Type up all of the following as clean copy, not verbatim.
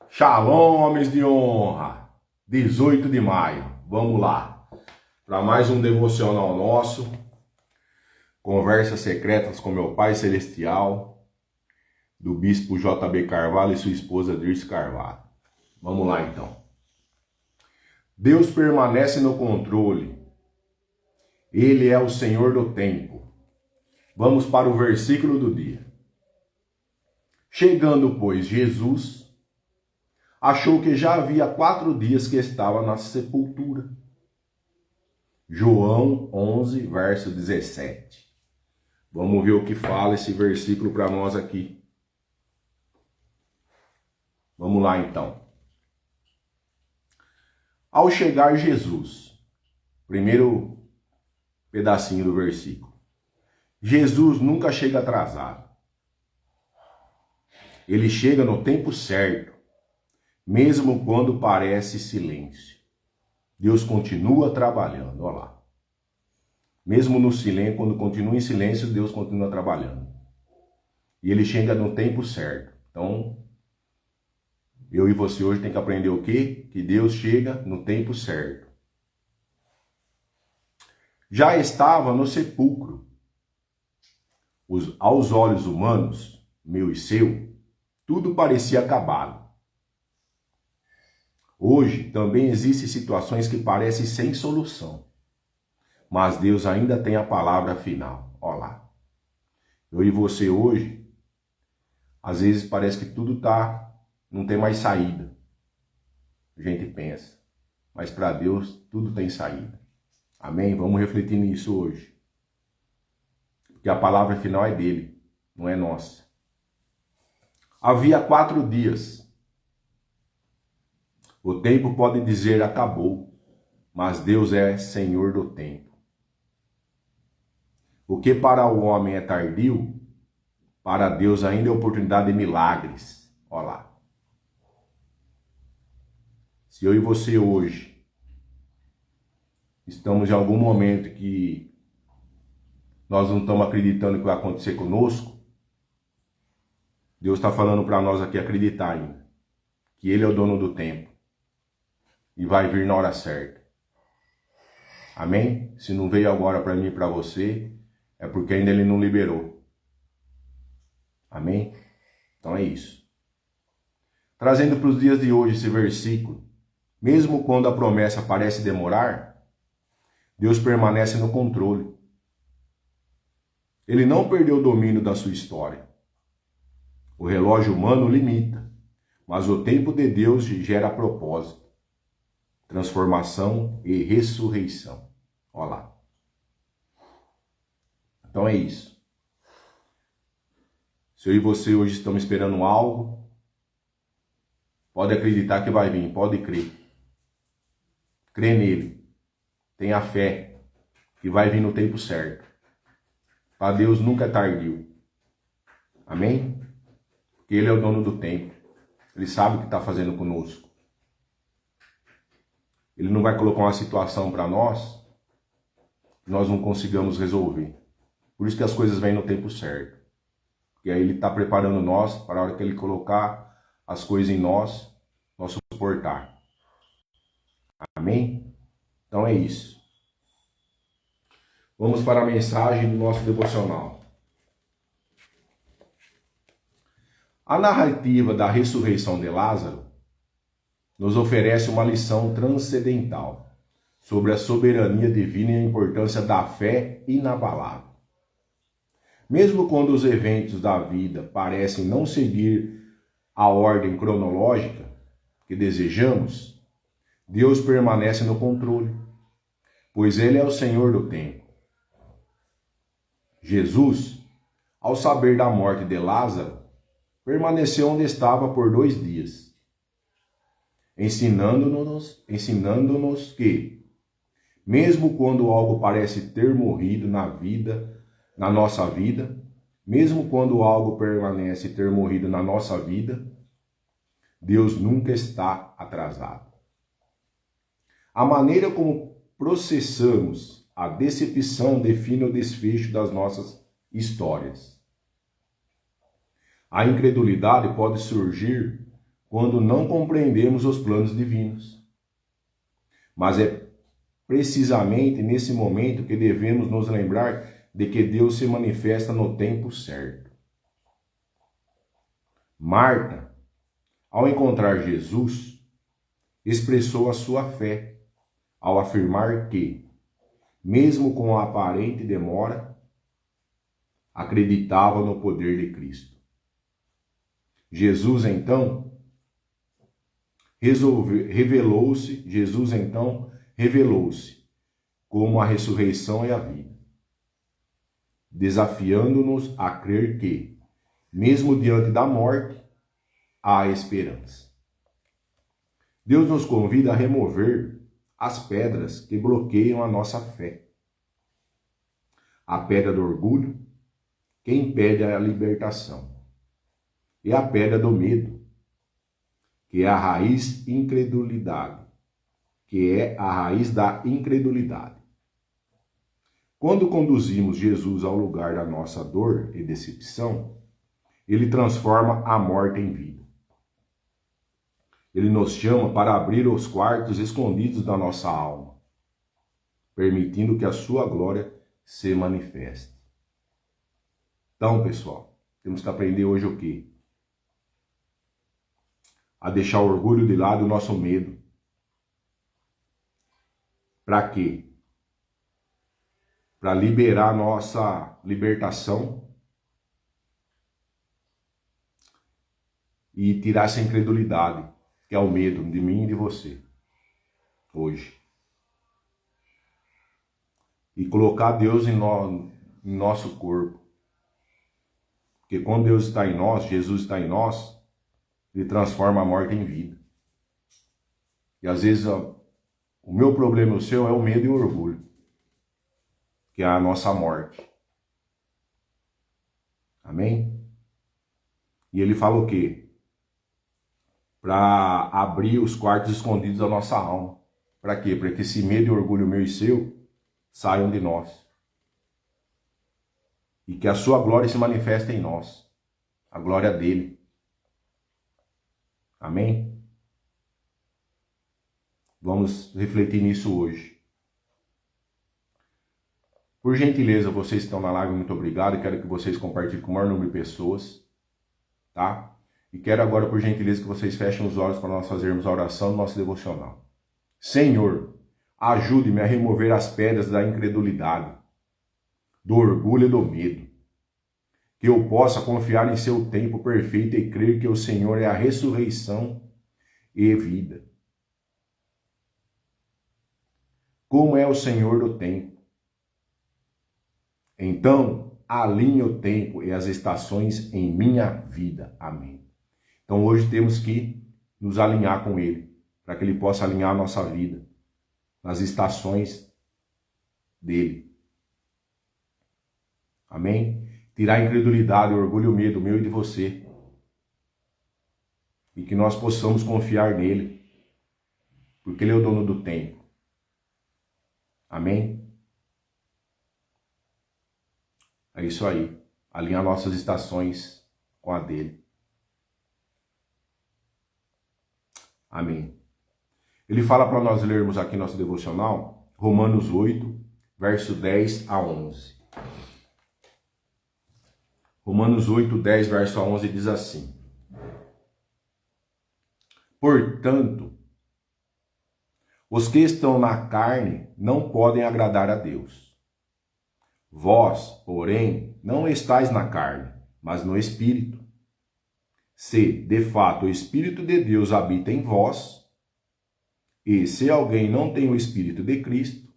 Shalom, homens de honra, 18 de maio, vamos lá, para mais um devocional nosso, conversas secretas com meu Pai Celestial, do Bispo J.B. Carvalho e sua esposa Dirce Carvalho. Vamos lá então. Deus permanece no controle, Ele é o Senhor do tempo. Vamos para o versículo do dia. Chegando, pois, Jesus achou que já havia 4 dias que estava na sepultura. João 11, verso 17. Vamos ver o que fala esse versículo para nós aqui. Vamos lá então. Ao chegar Jesus, primeiro pedacinho do versículo. Jesus nunca chega atrasado. Ele chega no tempo certo, mesmo quando parece silêncio. Deus continua trabalhando, olha lá. Mesmo no silêncio, quando continua em silêncio, Deus continua trabalhando. E Ele chega no tempo certo. Então, eu e você hoje tem que aprender o quê? Que Deus chega no tempo certo. Já estava no sepulcro. Aos olhos humanos, meu e seu, tudo parecia acabado. Hoje também existem situações que parecem sem solução, mas Deus ainda tem a palavra final. Olha lá. Eu e você hoje, às vezes parece que tudo não tem mais saída. A gente pensa, mas para Deus tudo tem saída. Amém? Vamos refletir nisso hoje. Porque a palavra final é dele, não é nossa. Havia 4 dias. O tempo pode dizer acabou, mas Deus é Senhor do tempo. O que para o homem é tardio, para Deus ainda é oportunidade de milagres. Olha lá. Se eu e você hoje estamos em algum momento que nós não estamos acreditando que vai acontecer conosco, Deus está falando para nós aqui acreditar ainda, que Ele é o dono do tempo. E vai vir na hora certa. Amém? Se não veio agora para mim e para você, é porque ainda Ele não liberou. Amém? Então é isso. Trazendo para os dias de hoje esse versículo, mesmo quando a promessa parece demorar, Deus permanece no controle. Ele não perdeu o domínio da sua história. O relógio humano limita, mas o tempo de Deus gera propósito, transformação e ressurreição. Olha lá. Então é isso. Se eu e você hoje estamos esperando algo, pode acreditar que vai vir, pode crer. Crê nele. Tenha fé que vai vir no tempo certo. Para Deus nunca é tardio. Amém? Porque Ele é o dono do tempo. Ele sabe o que está fazendo conosco. Ele não vai colocar uma situação para nós que nós não consigamos resolver. Por isso que as coisas vêm no tempo certo. E aí Ele está preparando nós para a hora que Ele colocar as coisas em nós suportar. Amém? Então é isso. Vamos para a mensagem do nosso devocional. A narrativa da ressurreição de Lázaro nos oferece uma lição transcendental sobre a soberania divina e a importância da fé inabalável. Mesmo quando os eventos da vida parecem não seguir a ordem cronológica que desejamos, Deus permanece no controle, pois Ele é o Senhor do tempo. Jesus, ao saber da morte de Lázaro, permaneceu onde estava por 2 dias. Ensinando-nos que, mesmo quando algo parece ter morrido na nossa vida, mesmo quando algo permanece ter morrido na nossa vida, Deus nunca está atrasado. A maneira como processamos a decepção define o desfecho das nossas histórias. A incredulidade pode surgir quando não compreendemos os planos divinos. Mas é precisamente nesse momento que devemos nos lembrar de que Deus se manifesta no tempo certo. Marta, ao encontrar Jesus, expressou a sua fé ao afirmar que, mesmo com a aparente demora, acreditava no poder de Cristo. Jesus então revelou-se como a ressurreição e a vida, desafiando-nos a crer que, mesmo diante da morte, há esperança. Deus nos convida a remover as pedras que bloqueiam a nossa fé. A pedra do orgulho, que impede a libertação, e a pedra do medo, que é a raiz da incredulidade. Quando conduzimos Jesus ao lugar da nossa dor e decepção, ele transforma a morte em vida. Ele nos chama para abrir os quartos escondidos da nossa alma, permitindo que a sua glória se manifeste. Então, pessoal, temos que aprender hoje o quê? A deixar o orgulho de lado e o nosso medo. Para quê? Para liberar a nossa libertação e tirar essa incredulidade, que é o medo de mim e de você, hoje. E colocar Deus em nosso corpo. Porque quando Deus está em nós, Jesus está em nós, ele transforma a morte em vida. E às vezes o meu problema e o seu é o medo e o orgulho, que é a nossa morte. Amém? E ele fala o quê? Para abrir os quartos escondidos da nossa alma. Para quê? Para que esse medo e orgulho meu e seu saiam de nós. E que a sua glória se manifeste em nós. A glória dele. Amém? Vamos refletir nisso hoje. Por gentileza, vocês que estão na live, muito obrigado. Quero que vocês compartilhem com o maior número de pessoas. Tá? E quero agora, por gentileza, que vocês fechem os olhos para nós fazermos a oração do nosso devocional. Senhor, ajude-me a remover as pedras da incredulidade, do orgulho e do medo. Que eu possa confiar em seu tempo perfeito e crer que o Senhor é a ressurreição e vida. Como é o Senhor do tempo. Então, alinhe o tempo e as estações em minha vida. Amém. Então hoje temos que nos alinhar com Ele, para que Ele possa alinhar a nossa vida nas estações dele. Amém? Tirar a incredulidade, o orgulho e o medo meu e de você. E que nós possamos confiar nele, porque Ele é o dono do tempo. Amém? É isso aí. Alinhar nossas estações com a dele. Amém. Ele fala para nós lermos aqui nosso devocional, Romanos 8, verso 10 a 11. Romanos 8, 10, verso 11 diz assim: Portanto, os que estão na carne não podem agradar a Deus. Vós, porém, não estáis na carne, mas no Espírito. Se, de fato, o Espírito de Deus habita em vós, e se alguém não tem o Espírito de Cristo,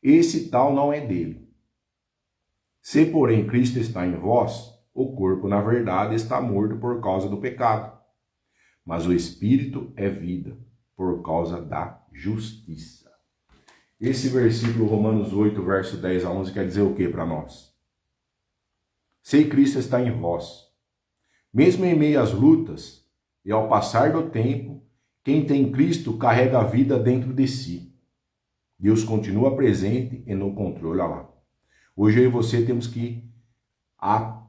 esse tal não é dele. Se, porém, Cristo está em vós, o corpo, na verdade, está morto por causa do pecado, mas o Espírito é vida por causa da justiça. Esse versículo, Romanos 8, verso 10 a 11, quer dizer o que para nós? Se Cristo está em vós, mesmo em meio às lutas e ao passar do tempo, quem tem Cristo carrega a vida dentro de si. Deus continua presente e no controle. Olha lá. Hoje eu e você temos que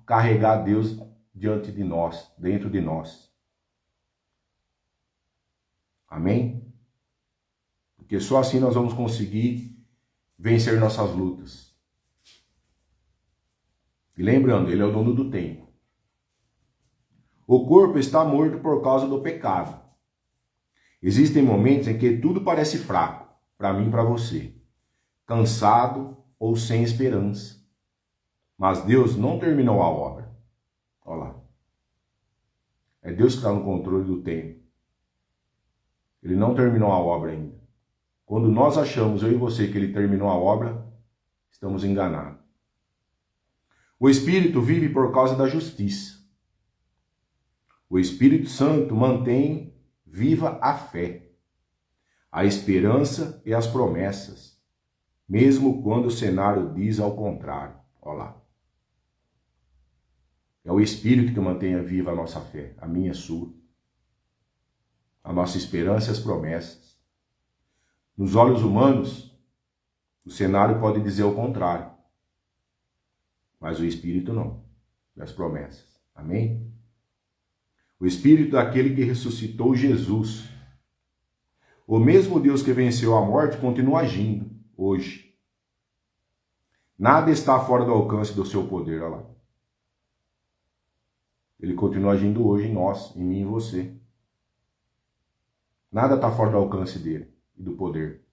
carregar Deus diante de nós, dentro de nós. Amém? Porque só assim nós vamos conseguir vencer nossas lutas. E lembrando, ele é o dono do tempo. O corpo está morto por causa do pecado. Existem momentos em que tudo parece fraco, para mim e para você. Cansado ou sem esperança. Mas Deus não terminou a obra. Olha lá. É Deus que está no controle do tempo. Ele não terminou a obra ainda. Quando nós achamos, eu e você, que ele terminou a obra, estamos enganados. O Espírito vive por causa da justiça. O Espírito Santo mantém viva a fé, a esperança e as promessas, mesmo quando o cenário diz ao contrário. Olha lá. É o Espírito que mantém viva a nossa fé, a minha e a sua, a nossa esperança e as promessas. Nos olhos humanos, o cenário pode dizer o contrário, mas o Espírito não, e as promessas. Amém? O Espírito é aquele que ressuscitou Jesus. O mesmo Deus que venceu a morte continua agindo hoje. Nada está fora do alcance do seu poder, olha lá. Ele continua agindo hoje em nós, em mim e em você. Nada está fora do alcance dele e do poder.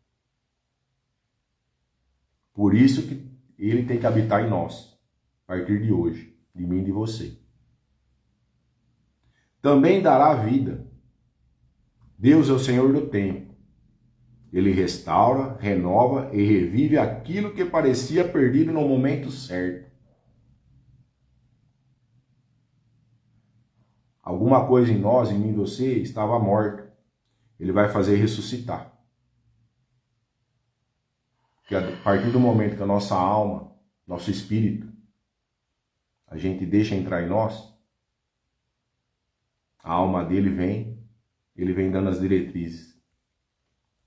Por isso que ele tem que habitar em nós, a partir de hoje, de mim e de você. Também dará vida. Deus é o Senhor do tempo. Ele restaura, renova e revive aquilo que parecia perdido no momento certo. Alguma coisa em nós, em mim e você, estava morta. Ele vai fazer ressuscitar. Porque a partir do momento que a nossa alma, nosso espírito, a gente deixa entrar em nós, a alma dele vem, ele vem dando as diretrizes.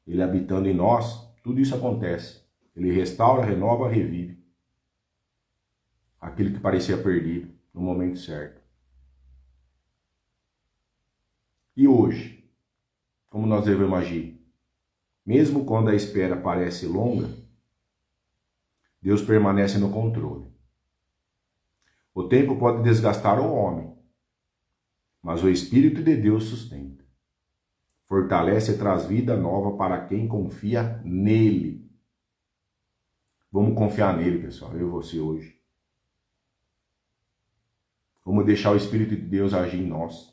Ele habitando em nós, tudo isso acontece. Ele restaura, renova, revive aquilo que parecia perdido no momento certo. E hoje, como nós devemos agir? Mesmo quando a espera parece longa, Deus permanece no controle. O tempo pode desgastar o homem, mas o Espírito de Deus sustenta. Fortalece e traz vida nova para quem confia nele. Vamos confiar nele, pessoal, eu e você hoje. Vamos deixar o Espírito de Deus agir em nós.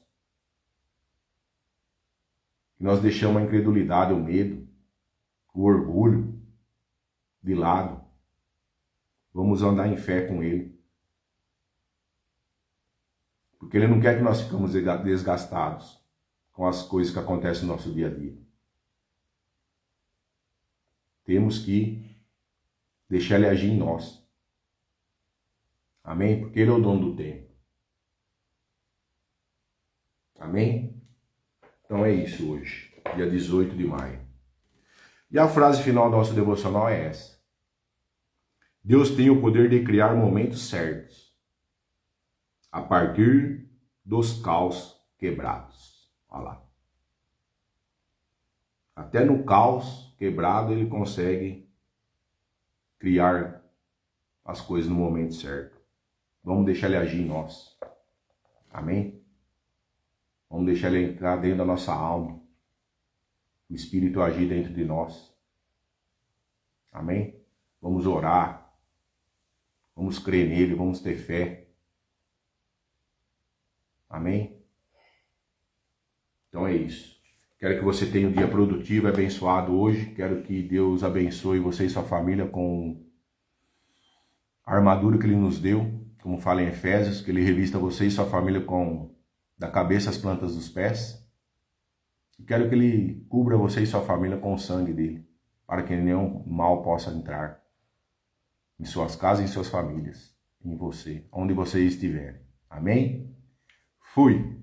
E nós deixamos a incredulidade, o medo, o orgulho de lado. Vamos andar em fé com ele. Porque ele não quer que nós ficamos desgastados com as coisas que acontecem no nosso dia a dia. Temos que deixar ele agir em nós. Amém? Porque ele é o dono do tempo. Amém? Então é isso hoje, dia 18 de maio. E a frase final do nosso devocional é essa. Deus tem o poder de criar momentos certos, a partir dos caos quebrados. Olha lá. Até no caos quebrado ele consegue criar as coisas no momento certo. Vamos deixar ele agir em nós. Amém? Vamos deixar ele entrar dentro da nossa alma. O Espírito agir dentro de nós. Amém? Vamos orar. Vamos crer nele, vamos ter fé. Amém? Então é isso. Quero que você tenha um dia produtivo e abençoado hoje. Quero que Deus abençoe você e sua família com a armadura que ele nos deu. Como fala em Efésios, que ele revista você e sua família com da cabeça às plantas dos pés. E quero que ele cubra você e sua família com o sangue dele, para que nenhum mal possa entrar em suas casas, em suas famílias, em você, onde você estiver. Amém? Fui!